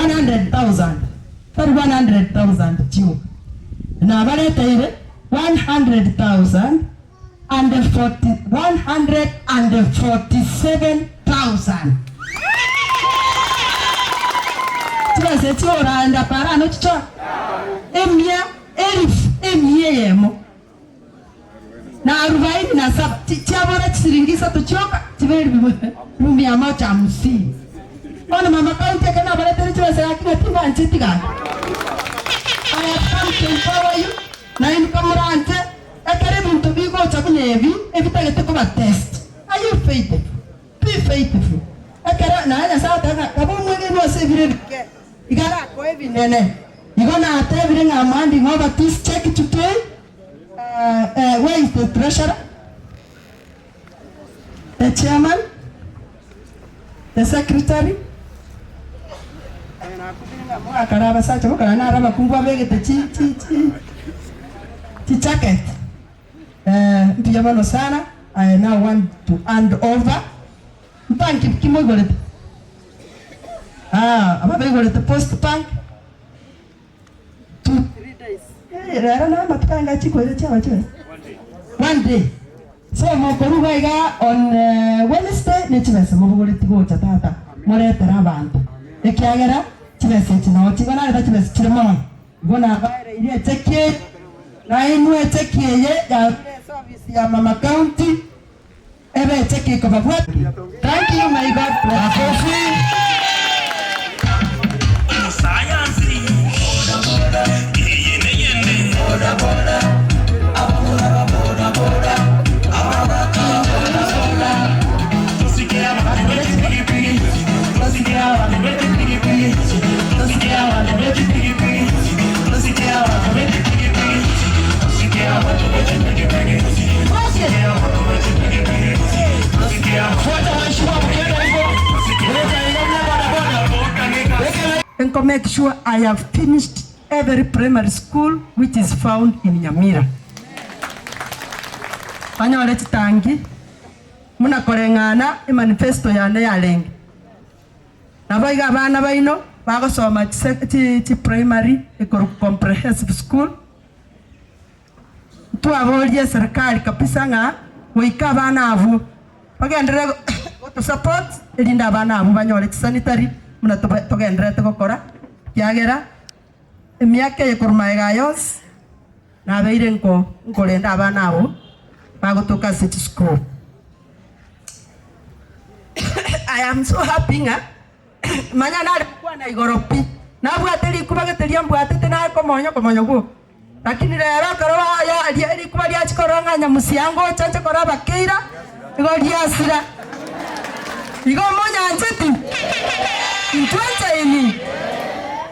100,000 for 100,000 due. Na baleta ile 100,000 and 147,000. Tibase tiora anda para no chicho. Emia elif emiemo. Na 40 na sab tiabora chiringisa tuchoka tiberi bumi amount 50. Ona mama kaunti kana baleta tibase akina timba anchitiga. I have come to empower you. Na inkamurante akaribu mtubigo chakunevi evitagete kuba test. Are you faithful? Be faithful. Akara na ana saa taka kabumwe no sevire igara ko evi nene. Igona atevire ngamandi ngoba please check to pay. Where is the treasurer? The chairman? The secretary? Akaraba sacha mukana naraba kumbwa begete chi jacket. Mpiyamano sana. I now want to hand over. Mpanki kimo igolete. Ababe igolete post bank. 2-3 days. Rara na matukanga chiko ile chawa chwe. One day. So mokoruga iga on Wednesday nechibese mobogolete go chatata. Moretera abantu. Ekiagera chibese chino chibana ita chibese chiremo. Gona baire ile chekie. Na inwe chekie ye ya service ya mama county. Ebe chekie kwa babu. Thank you, my God bless you. And to make sure I have finished every primary school which is found in Nyamira. Panyole chitangi muna korengana manifesto yane yalengi. Nabaiga abana baino bagosoma chi primary ekoro comprehensive school. Tuabolie serikali kabisa nga wika abana abo bagendere to support elinda abana abo banyole sanitary muna togendere tokora yagera emyaka yekormaiga yos na beire nkolenda abana abo bagotoka city school. I am so happy nga manyana alikuwa na igoropi na bwateli kubagetelia mbwatete na komonyo go lakini lero karoba ya ilikuwa ya chikoronga nyamusiango chache koraba keira igolia sira igo monya anjeti intwente ini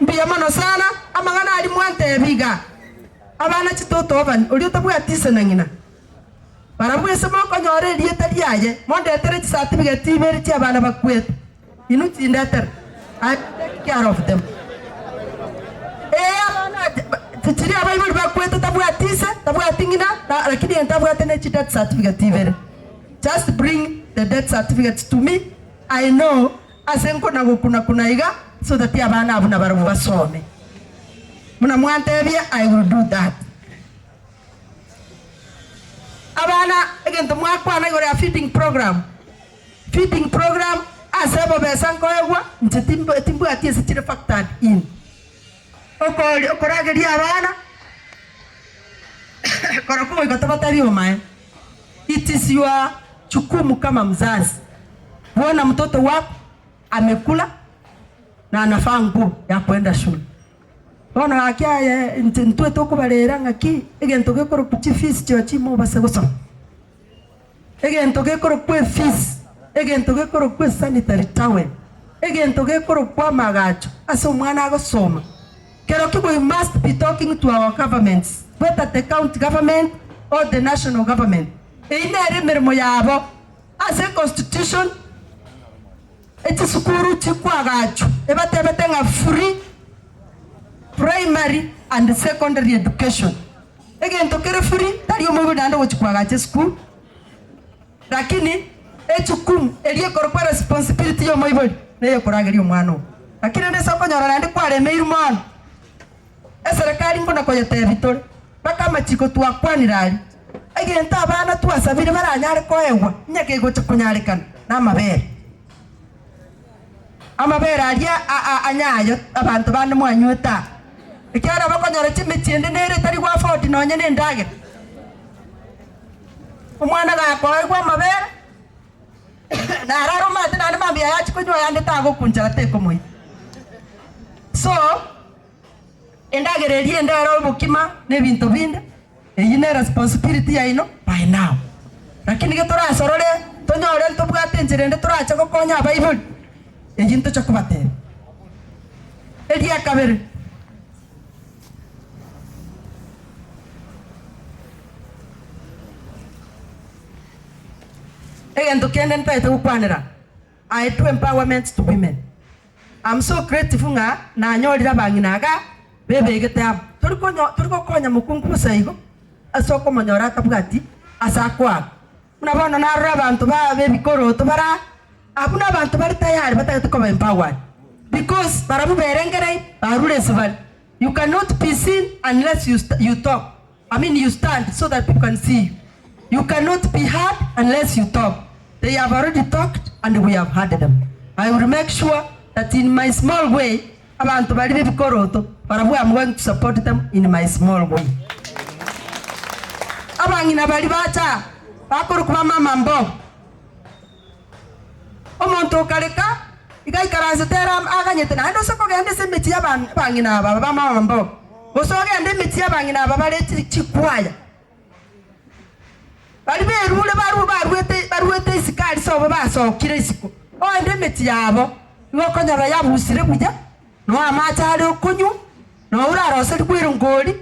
mbiya mano sana amangana ali mwante biga abana chitoto oban uli tabwa tise nangina barabwe sema ko nyore lieta liaje monde tere certificate iberi ti abana bakwet inu tindater I take care of them abana tiri abaibuli bakwet tabwa tise tabwa tingina lakini tabwa tene chi death certificate iberi just bring the death certificates to me. I know asenko na kuna iga so that abana abuna barabu basome muna mwantebia I will do that. Abana again to mwakwa na gore feeding program asebo besanko ewa ntimbu atiese chire factored in okorageri abana korako ikotabatari omae. It is your chukumu kama mzazi kuona mtoto wako amekula na anafaa nguo ya kwenda shule. Ona akia ntwe toko balera ngaki egento gekoro kuchi fees cyo chimo basegoso. Egento gekoro kwe fees, egento gekoro kwe sanitary towel. Egento gekoro kwa magacho aso mwana agosoma. Kero kibo we must be talking to our governments, whether the county government or the national government. Ine remermo yabo as a constitution eti sukuru chikwa gacho ebatebetenga free primary and secondary education. Again to kere free tari omo bidanda wochikwa gacho school lakini echukum eliye korokwa responsibility yo moibodi neye korageri omwana lakini ndio soko nyora ndi kwa remeiru mwana serikali mbona kwa yote vitore paka machiko twakwanirari agenta abana twasabire baranyare koewa nyake gocha kunyarikana amabere aria anyayo abantu bana mwanyweta ikiara bakonyora chimitiende nere tari kwa 40 nonye nendage umwana gakoegwa amabere na raro mate na mambia yachi kunywa yande tago kunjara teko moi so endagererie ndero bukima ne bintu binde eyine responsibility yaino by now lakini getora sorore tonyore ntubwate njirende turacha gokonya bible ejinto chakubate edia kabere egento kende ntaite ukwanira I do empowerment to women. I'm so grateful nga na nyorira banginaga bebegete am turiko konya mukungu saigo asoko monyora kabwati asakwa munabona narura abantu ba bebikoro to bara abuna abantu bari tayari batagete ko empowered because barabu berengere barure sibali. You cannot be seen unless you talk. I mean you stand so that people can see you. You cannot be heard unless you talk. They have already talked and we have heard them. I will make sure that in my small way abantu bari bebikoro to barabu I'm going to support them in my small way. Abangina bali bacha bakuru kuba mama mbo omonto kaleka igaikaraza tera aganyete na ndo soko gende semiti abangina baba mama mbo osoge ende miti abangina baba leti chikwaya bali berule baruete isikali so baba so kiresiko o ende miti yabo ngokonyara yabusire buja no amacha ali okunyu no uraro se kwirungoli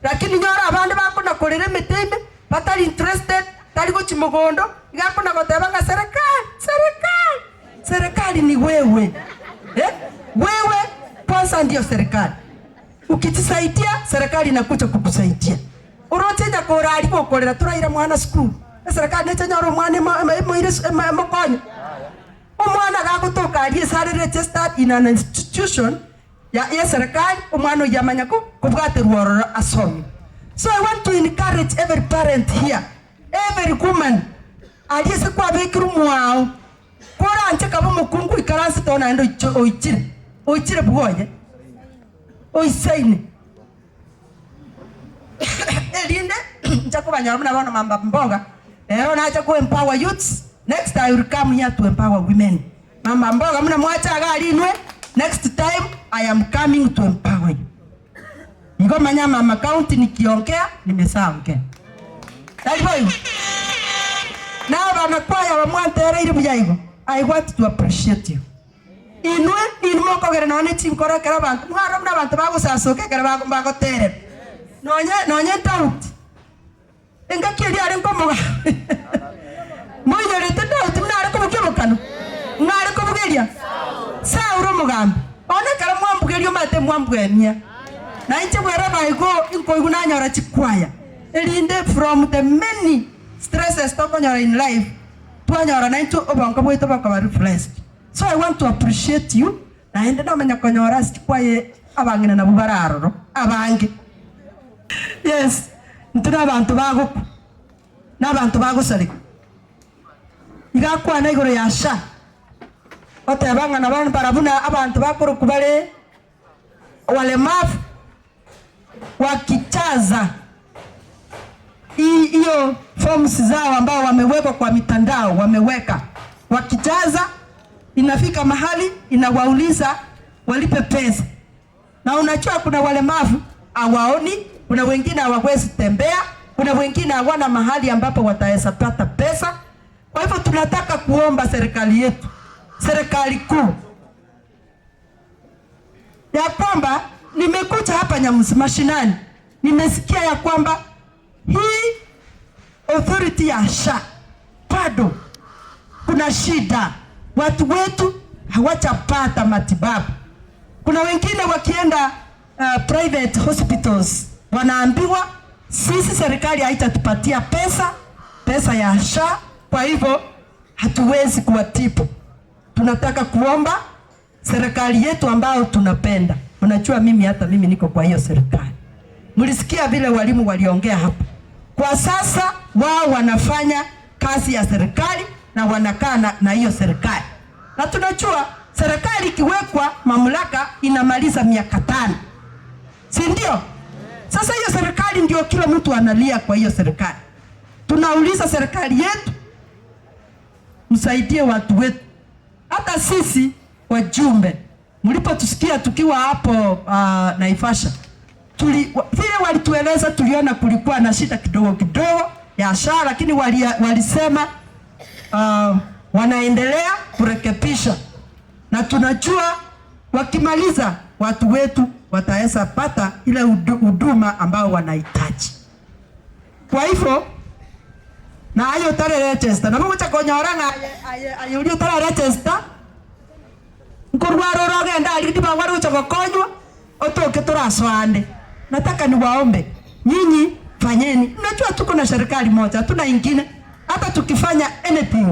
lakini nyora abandi bakona kolere mitembe batali interested tali ko chimogondo igakona goteba nga serikali ni wewe wewe kwanza ndio serikali ukitisaidia serikali inakuja kukusaidia uroteja korali kokolera turaira mwana school serikali netanyoro mwana mokonyo omwana gagutoka ali sare registered in an institution ya serikali omwana yamanya ko kubwate ruoro asomi. So I want to encourage every parent here, every woman aliyese kwa bekiru mwao kora anche kabo mukungu ikaransi tona ndo oichire bugoye oisaine elinde nchako banyara muna bana mamba mboga lero naacha ku empower youths. Next I will come here to empower women. Mamba mboga muna mwacha alinwe. Next time I am coming to empower you. Niko manyama mama county nikiongea nimesaongea. Taiboy. Now bana kwaya wa mwantere ile bujaigo. I want to appreciate you. Inwe moko gere none chinkora kera bantu. Mwaro mna bantu bago sasoke kera bago tere. Nonye doubt. Enga kiri ari nkomoga. Moyo rete doubt mna ari komukyo kanu. Ngari komugeria. Sauro mugambi. Ona kera mwambugerio mate mwambwenya. Na inche wera baigo inko iguna nyora chikwaya elinde from the many stresses to nyora in life to nyora na into obanka boito bakaba refreshed. So I want to appreciate you na ende na manya konyora chikwaye abangina na bubararo abange. Yes ntuna abantu bago na abantu bago sari igakwa na igoro yasha ote abanga na bantu barabuna abantu bakuru kubale walemavu wakichaza hiyo forms zao ambao wameweka kwa mitandao wameweka wakichaza inafika mahali inawauliza walipe pesa na unachua kuna walemavu hawaoni, kuna wengine hawawezi tembea, kuna wengine hawana mahali ambapo wataweza pata pesa. Kwa hivyo tunataka kuomba serikali yetu, serikali kuu, ya kwamba nimekuja hapa Nyamusi mashinani, nimesikia ya kwamba hii authority ya SHA bado kuna shida, watu wetu hawajapata matibabu. Kuna wengine wakienda private hospitals wanaambiwa sisi serikali haitatupatia pesa ya SHA, kwa hivyo hatuwezi kuwatibu. Tunataka kuomba serikali yetu ambao tunapenda. Unajua hata mimi niko kwa hiyo serikali. Mlisikia vile walimu waliongea hapa. Kwa sasa wao wanafanya kazi ya serikali na wanakaa na hiyo serikali. Na tunajua serikali ikiwekwa mamlaka inamaliza miaka 5. Si ndio? Sasa hiyo serikali ndio kila mtu analia kwa hiyo serikali. Tunauliza serikali yetu msaidie watu wetu. Hata sisi wajumbe mlipotusikia tukiwa hapo Naivasha, vile walitueleza tuliona kulikuwa na shida kidogo ya ashara, lakini walisema wanaendelea kurekebisha, na tunajua wakimaliza watu wetu wataweza pata ile huduma ambao wanahitaji. Kwa hivyo na ayo tare register na mucha konyora na ayo tare register nkurwaro roge ndali ndiba waru cha konywa otoke turaswande. Nataka niwaombe nyinyi, fanyeni. Unajua tuko na serikali moja, hatuna ingine. Hata tukifanya anything,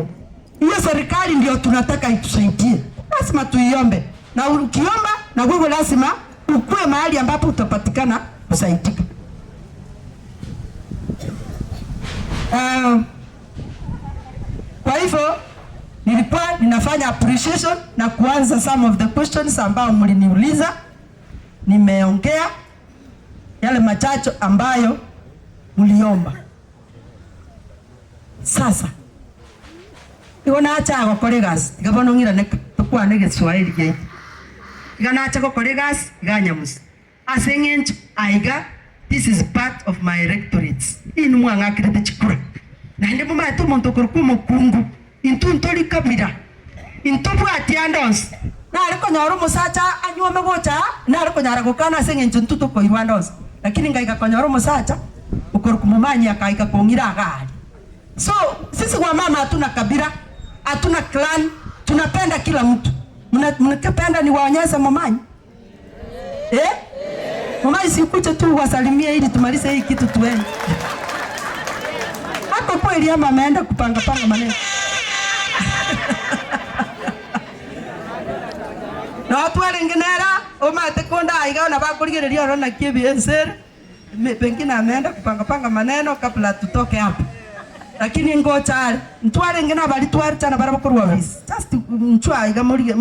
hiyo serikali ndio tunataka itusaidie. Lazima tuiombe, na ukiomba na wewe lazima ukue mahali ambapo utapatikana kusaidika. Kwa hivyo nilikuwa ninafanya appreciation na kuanza some of the questions ambao mliniuliza. Nimeongea yale machache ambayo mliomba. Sasa iwana acha kwa kolegas gabono ngira ne tukwa ne Kiswahili je igana acha kwa kolegas ganyamus asengench aiga. This is part of my rectorates inu mwanga kirete chikura na ndi mumba tu muntu kurukumo kungu intu ntori kabira intu bwati andons na aliko nyaru musacha anyome gocha na aliko nyara gukana asengench ntutu ko irwandos, lakini ngaika konyaru musacha ukorukumumanya akaika kongira gari. So sisi wa mama hatuna kabila, hatuna clan, tunapenda kila mtu. Mnakipenda ni waonyesha mamanyi. Mamanyi sikuje tu wasalimie ili tumalize hii kitu tuende. Hapo kweli ama ameenda kupanga maneno. Na watu walengenera omate konda aiga na bakurigereria rona KBNC. Pengine ameenda kupanga maneno kabla tutoke hapa. Lakini ngocha ntware ngena bali twari cyana barabakorwa visi just nchwa iga muri